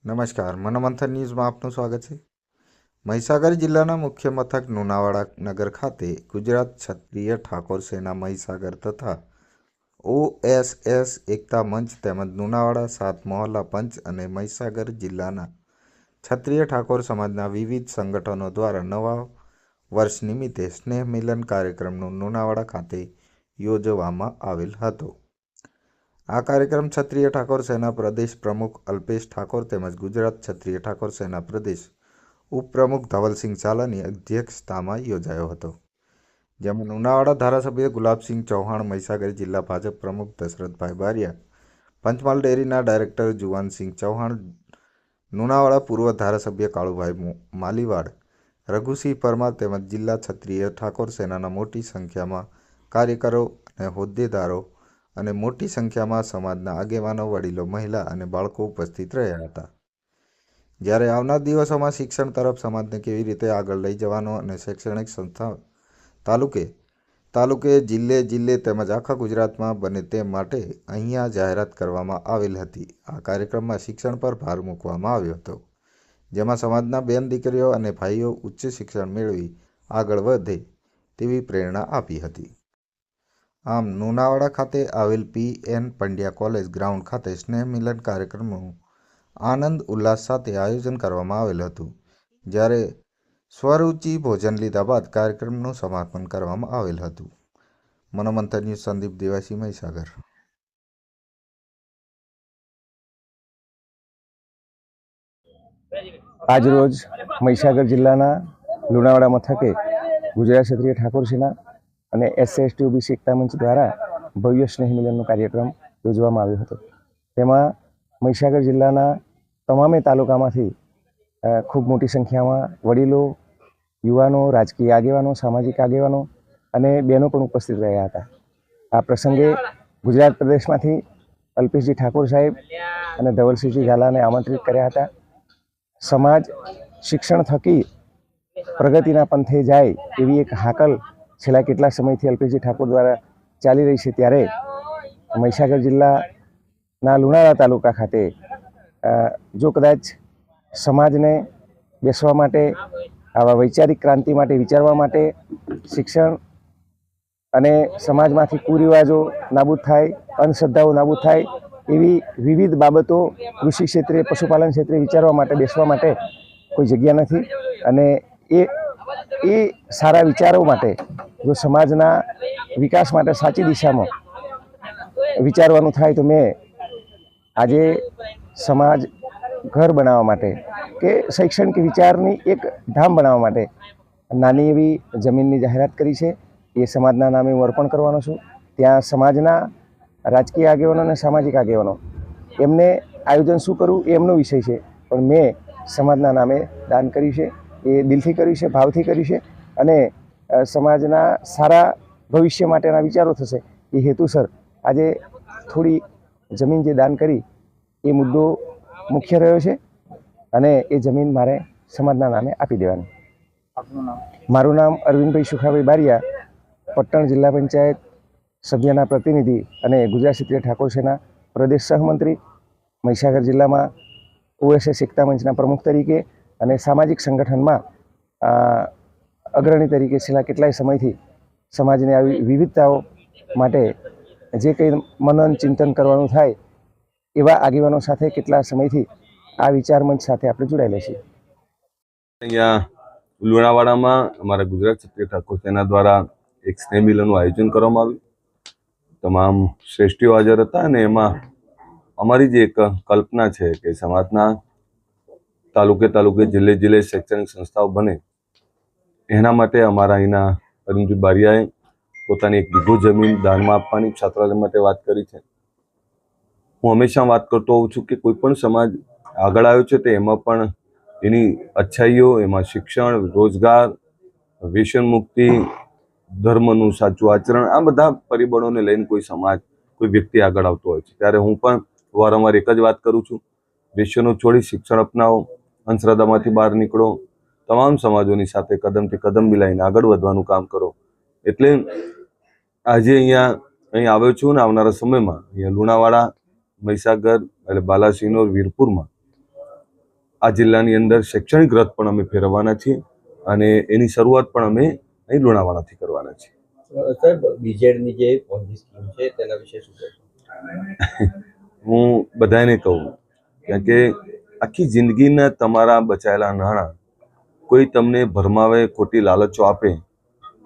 નમસ્કાર, મનોમંથન ન્યૂઝમાં આપનું સ્વાગત છે। મહીસાગર જિલ્લાના મુખ્ય મથક લુણાવાડા નગર ખાતે ગુજરાત ક્ષત્રિય ઠાકોર સેના મહીસાગર તથા OSS એકતા મંચ તેમજ લુણાવાડા 7 મોહલ્લા પંચ અને મહીસાગર જિલ્લાના ક્ષત્રિય ઠાકોર સમાજના વિવિધ સંગઠનો દ્વારા નવા વર્ષ નિમિત્તે સ્નેહ મિલન કાર્યક્રમનું લુણાવાડા ખાતે યોજવામાં આવેલ હતો। આ કાર્યક્રમ ક્ષત્રિય ઠાકોર સેના પ્રદેશ પ્રમુખ અલ્પેશ ઠાકોર તેમજ ગુજરાત ક્ષત્રિય ઠાકોર સેના પ્રદેશ ઉપપ્રમુખ ધવલસિંહ ઝાલાની અધ્યક્ષતામાં યોજાયો હતો, જેમાં લુણાવાડા ધારાસભ્ય ગુલાબસિંહ ચૌહાણ, મહીસાગર જિલ્લા ભાજપ પ્રમુખ દશરથભાઈ બારિયા, પંચમહાલ ડેરીના ડાયરેક્ટર જુવાનસિંહ ચૌહાણ, લુણાવાડા પૂર્વ ધારાસભ્ય કાળુભાઈ માલીવાડ, રઘુસિંહ પરમાર તેમજ જિલ્લા ક્ષત્રિય ઠાકોર સેનાના મોટી સંખ્યામાં કાર્યકરો અને હોદ્દેદારો અને મોટી સંખ્યામાં સમાજના આગેવાનો, વડીલો, મહિલા અને બાળકો ઉપસ્થિત રહ્યા હતા। જ્યારે આવનાર દિવસોમાં શિક્ષણ તરફ સમાજને કેવી રીતે આગળ લઈ જવાનો અને શૈક્ષણિક સંસ્થા તાલુકે જિલ્લે તેમજ આખા ગુજરાતમાં બને તે માટે અહીંયા જાહેરાત કરવામાં આવેલ હતી। આ કાર્યક્રમમાં શિક્ષણ પર ભાર મૂકવામાં આવ્યો હતો, જેમાં સમાજના બેન દીકરીઓ અને ભાઈઓ ઉચ્ચ શિક્ષણ મેળવી આગળ વધે તેવી પ્રેરણા આપી હતી। આમ લુણાવાડા ખાતે આવેલ PN પંડ્યા કોલેજ ગ્રાઉન્ડ ખાતે સ્નેહ મિલન કાર્યક્રમનું આનંદ ઉલ્લાસ સાથે આયોજન કરવામાં આવેલ હતું, જ્યારે સ્વરૂચિ ભોજન લીધા બાદ કાર્યક્રમનું સમાપન કરવામાં આવેલ હતું। મનોમંથન ન્યૂઝ સંદીપ દેવાસી, મહીસાગર। આજ રોજ મહીસાગર જિલ્લાના લુણાવાડા મથકે ગુજરાત ક્ષત્રિય ઠાકોર સેના અને SC/ST/OBC એકતા મંચ દ્વારા ભવ્ય સ્નેહ મિલનનો કાર્યક્રમ યોજવામાં આવ્યો હતો। તેમાં મહીસાગર જિલ્લાના તમામે તાલુકામાંથી ખૂબ મોટી સંખ્યામાં વડીલો, યુવાનો, રાજકીય આગેવાનો, સામાજિક આગેવાનો અને બહેનો પણ ઉપસ્થિત રહ્યા હતા। આ પ્રસંગે ગુજરાત પ્રદેશમાંથી અલ્પેશજી ઠાકોર સાહેબ અને ધવલસિંહજી ઝાલાને આમંત્રિત કર્યા હતા। સમાજ શિક્ષણ થકી પ્રગતિના પંથે જાય એવી એક હાકલ છેલ્લા કેટલા સમયથી અલ્પેશજી ઠાકોર દ્વારા ચાલી રહી છે, ત્યારે મહીસાગર જિલ્લાના લુણાવાડા તાલુકા ખાતે જો કદાચ સમાજને બેસવા માટે, આવા વૈચારિક ક્રાંતિ માટે વિચારવા માટે, શિક્ષણ અને સમાજમાંથી કુરિવાજો નાબૂદ થાય, અંધશ્રદ્ધાઓ નાબૂદ થાય એવી વિવિધ બાબતો કૃષિ ક્ષેત્રે, પશુપાલન ક્ષેત્રે વિચારવા માટે, બેસવા માટે કોઈ જગ્યા નથી। અને એ સારા વિચારો માટે જો સમાજના વિકાસ માટે સાચી દિશામાં વિચારવાનું થાય તો મેં આજે સમાજ ઘર બનાવવા માટે કે શૈક્ષણિક વિચારની એક ધામ બનાવવા માટે નાની એવી જમીનની જાહેરાત કરી છે। એ સમાજના નામે હું અર્પણ કરવાનો છું। ત્યાં સમાજના રાજકીય આગેવાનો અને સામાજિક આગેવાનો એમને આયોજન શું કરવું એ એમનો વિષય છે, પણ મેં સમાજના નામે દાન કર્યું છે। એ દિલથી કર્યું છે, ભાવથી કર્યું છે અને સમાજના સારા ભવિષ્ય માટેના વિચારો થશે એ હેતુસર આજે થોડી જમીન જે દાન કરી એ મુદ્દો મુખ્ય રહ્યો છે અને એ જમીન મારે સમાજના નામે આપી દેવાની। મારું નામ અરવિંદભાઈ સુખાભાઈ બારિયા, પટણ જિલ્લા પંચાયત સભ્યના પ્રતિનિધિ અને ગુજરાત ક્ષત્રિય ઠાકોર સેના પ્રદેશ સહમંત્રી, મહીસાગર જિલ્લામાં OSS એકતા મંચના પ્રમુખ તરીકે અને સામાજિક સંગઠનમાં અગ્રણી તરીકે છેલ્લા કેટલાય સમયથી સમાજની આવી વિવિધતાઓ માટે જે કંઈ મનન ચિંતન કરવાનું થાય એવા આગેવાનો સાથે કેટલા સમયથી આ વિચાર મંચ સાથે આપણે જોડાયેલા છીએ। અહીંયા લુણાવાડામાં અમારા ગુજરાત ક્ષત્રિય ઠાકોર સેના દ્વારા એક સ્નેહ મિલનનું આયોજન કરવામાં આવ્યું। તમામ શ્રેષ્ઠીઓ હાજર હતા અને એમાં અમારી જે એક કલ્પના છે કે સમાજના તાલુકે જિલ્લે શૈક્ષણિક સંસ્થાઓ બને એના માટે અમારા અહીંના અરવિંદભાઈ બારિયાએ પોતાની 1 વીઘો જમીન દાનમાં આપવાની છાત્રાલય માટે વાત કરી છે। હું હંમેશા વાત કરતો હોઉં છું કે કોઈ પણ સમાજ આગળ આવ્યો છે તો એમાં પણ એની અચ્છાઈઓ, એમાં શિક્ષણ, રોજગાર, વ્યસન મુક્તિ, ધર્મનું સાચું આચરણ, આ બધા પરિબળોને લઈને કોઈ સમાજ, કોઈ વ્યક્તિ આગળ આવતો હોય છે। ત્યારે હું પણ વારંવાર એક જ વાત કરું છું, વ્યસનો છોડી શિક્ષણ અપનાવો, અંધશ્રદ્ધામાંથી બહાર નીકળો, તમામ સમાજોની સાથે કદમથી કદમ મિલાવીને આગળ વધવાનું કામ કરો। એટલે આજે અહીં આવ્યો છું ને આવનારા સમયમાં અહીંયા લુણાવાડા, મહીસાગર એટલે બાલાસિનોર, વીરપુરમાં આ જિલ્લાની અંદર શૈક્ષણિક રથ પણ અમે ફેરવવાના છીએ અને એની શરૂઆત પણ અમે અહીં લુણાવાડાથી કરવાના છીએ. સાહેબ, બીજેડની જે પોન્જી સ્કીમ છે તેના વિશે શું કહેશો? હું બધાને કહું કે આખી જિંદગીના તમારા બચાયેલા નાણાં કોઈ તમને ભરમાવે, ખોટી લાલચો આપે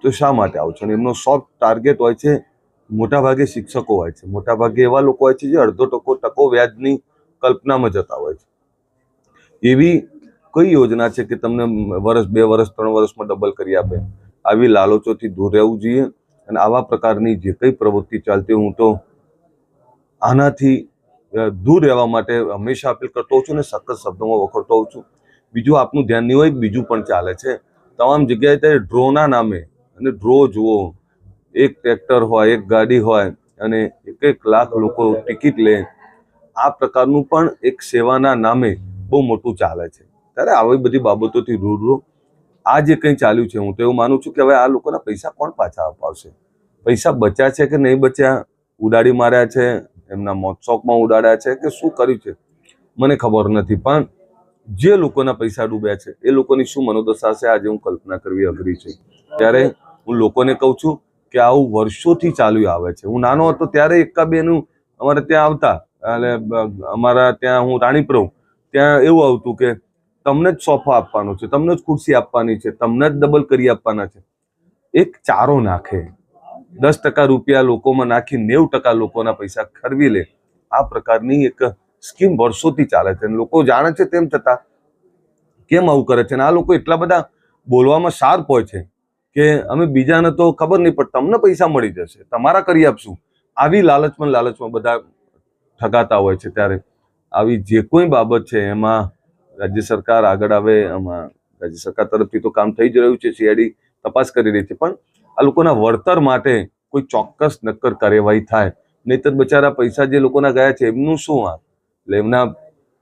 તો શા માટે આવો છો? અને એમનો સોફ્ટ ટાર્ગેટ હોય છે, મોટાભાગે શિક્ષકો હોય છે, મોટાભાગે એવા લોકો હોય છે જે અડધો ટકો વ્યાજની કલ્પનામાં જતા હોય છે. એવી કઈ યોજના છે કે તમને વર્ષ, 2 વર્ષ, 3 વર્ષમાં ડબલ કરી આપે? આવી લાલચોથી દૂર રહેવું જોઈએ. અને આવા પ્રકારની જે કઈ પ્રવૃત્તિ ચાલતી, હું તો આનાથી દૂર રહેવા માટે હંમેશા અપીલ કરતો હોઉં છું અને સખત શબ્દોમાં વખોડતો હોઉં છું. બીજું આપનું ધ્યાન નહીં હોય, બીજું પણ ચાલે છે તમામ જગ્યાએ તે ડ્રોના નામે. અને ડ્રો જુઓ, એક ટ્રેક્ટર હોય, એક ગાડી હોય અને 1 લાખ લોકો ટિકિટ લે. આ પ્રકારનું પણ એક સેવાના નામે બહુ મોટું ચાલે છે. ત્યારે આવી બધી બાબતોથી દૂર રહો. આ જે કંઈ ચાલ્યું છે, હું તો એવું માનું છું કે હવે આ લોકોના પૈસા કોણ પાછા અપાવશે? પૈસા બચ્યા છે કે નહીં બચ્યા, ઉડાડી માર્યા છે, એમના મોજશોખમાં ઉડાડ્યા છે કે શું કર્યું છે મને ખબર નથી. પણ જે લોકોના પૈસા ડૂબ્યા છે એ લોકોની શું મનોદશા છે આજે હું કલ્પના કરવી અઘરી છે. ત્યારે હું લોકોને કહું છું કે આવું વર્ષોથી ચાલ્યું આવે છે. હું નાનો હતો ત્યારે 1 નું અમારે ત્યાં આવતા, એટલે અમારા ત્યાં હું રાણીપ્રવ, ત્યાં એવું આવતું કે તમને જ સોફા આપવાનો છે, તમને જ ખુરશી આપવાની છે, તમને જ ડબલ કરી આપવાના છે. એક ચારો નાખે, 10% રૂપિયા લોકોમાં નાખી 90% લોકોના પૈસા ખરવી લે. આ પ્રકારની એક સ્કીમ વર્ષોથી ચાલે છે. લોકો જાણે છે તેમ છતાં કેમ આવું કરે છે? અને આ લોકો એટલા બધા બોલવામાં શાર્પ હોય છે કે અમે બીજાને તો ખબર નહીં, પણ તમને પૈસા મળી જશે, તમારા કરી આપશું. આવી લાલચમાં બધા ઠગાતા હોય છે. ત્યારે આવી જે કોઈ બાબત છે એમાં રાજ્ય સરકાર આગળ આવે. આમાં રાજ્ય સરકાર તરફથી તો કામ થઈ જ રહ્યું છે, CID તપાસ કરી રહી છે, પણ આ લોકોના વળતર માટે કોઈ ચોક્કસ નક્કર કાર્યવાહી થાય. નહીંતર બચારા પૈસા જે લોકોના ગયા છે એમનું શું? એટલે એમના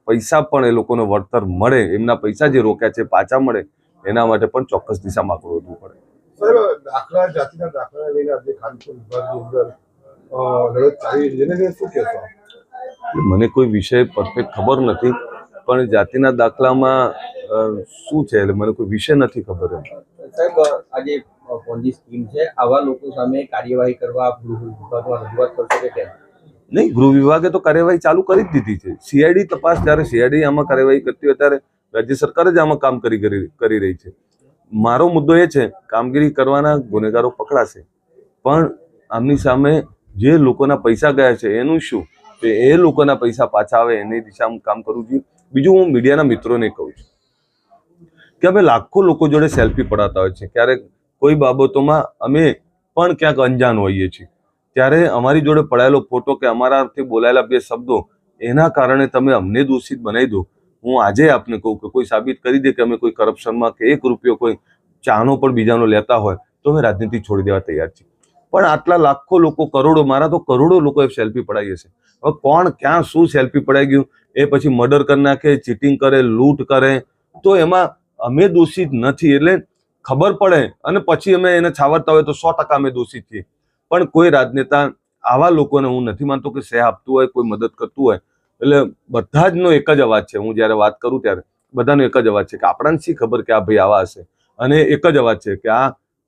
પૈસા પણ એ લોકોને વળતર મળે, એમના પૈસા જે રોક્યા છે પાછા મળે, એના માટે પણ ચોક્કસ દિશામાં આગળ વધવું પડે. સાહેબ, દાખલા જાતિના દાખલા લઈને આજે ખાનપુર વિભાગની અંદર લડત ચાલી રહી છે, એને શું કહેશો? મને કોઈ વિષય પરફેક્ટ ખબર નથી, પણ જાતિના દાખલામાં શું છે એટલે મને કોઈ વિષય નથી ખબર. સાહેબ, આજે પોન્જી સ્કીમ છે, આવા લોકો સામે કાર્યવાહી કરવા ગૃહ વિભાગમાં રજૂઆત કરશો કે કેમ? નહીં, ગૃહ વિભાગે તો કાર્યવાહી ચાલુ કરી જ દીધી છે. CID તપાસ, જ્યારે CID આમાં કાર્યવાહી કરતી હોય ત્યારે રાજ્ય સરકાર જ આમાં કામ કરી રહી છે. મારો મુદ્દો એ છે, કામગીરી કરવાના ગુનેગારો પકડાશે, પણ આમની સામે જે લોકોના પૈસા ગયા છે એનું શું? તો એ લોકોના પૈસા પાછા આવે એની દિશામાં કામ કરવું જોઈએ. બીજું હું મીડિયાના મિત્રોને કહું છું કે અમે લાખો લોકો જોડે સેલ્ફી પડાતા હોય છે. ક્યારેક કોઈ બાબતોમાં અમે પણ ક્યાંક અંજાન હોઈએ છીએ, ત્યારે અમારી જોડે પડાયેલો ફોટો કે અમારાથી બોલાયેલા 2 શબ્દો, એના કારણે તમે અમને દોષિત બનાવી દો. હું આજે આપને કહું કે કોઈ સાબિત કરી દે કે અમે કોઈ કરપ્શનમાં કે 1 રૂપિયો કોઈ ચાનો પણ બીજાનો લેતા હોય તો અમે રાજનીતિ છોડી દેવા તૈયાર છીએ. પણ આટલા લાખો લોકો, કરોડો, મારા તો કરોડો લોકોએ સેલ્ફી પડાવી હશે. હવે કોણ ક્યાં શું સેલ્ફી પડાઈ ગયું, એ પછી મર્ડર કરી નાખે, ચીટિંગ કરે, લૂંટ કરે, તો એમાં અમે દોષિત નથી. એટલે ખબર પડે અને પછી અમે એને છાવરતા હોય તો 100% અમે દોષિત છીએ. પણ કોઈ રાજનેતા આવા લોકોને હું નથી માનતો કે સહાય આપતું હોય, કોઈ મદદ કરતું હોય. એટલે બધા જનો એક જ અવાજ છે. હું જ્યારે વાત કરું ત્યારે બધાનો એક જ અવાજ છે કે આપણને શી ખબર કે આ ભાઈ આવા હશે. અને એક જ અવાજ છે કે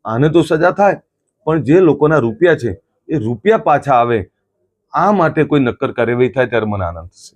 આને તો સજા થાય, પણ જે લોકોના રૂપિયા છે એ રૂપિયા પાછા આવે, આ માટે કોઈ નક્કર કાર્યવાહી થાય ત્યારે મને આનંદ થશે.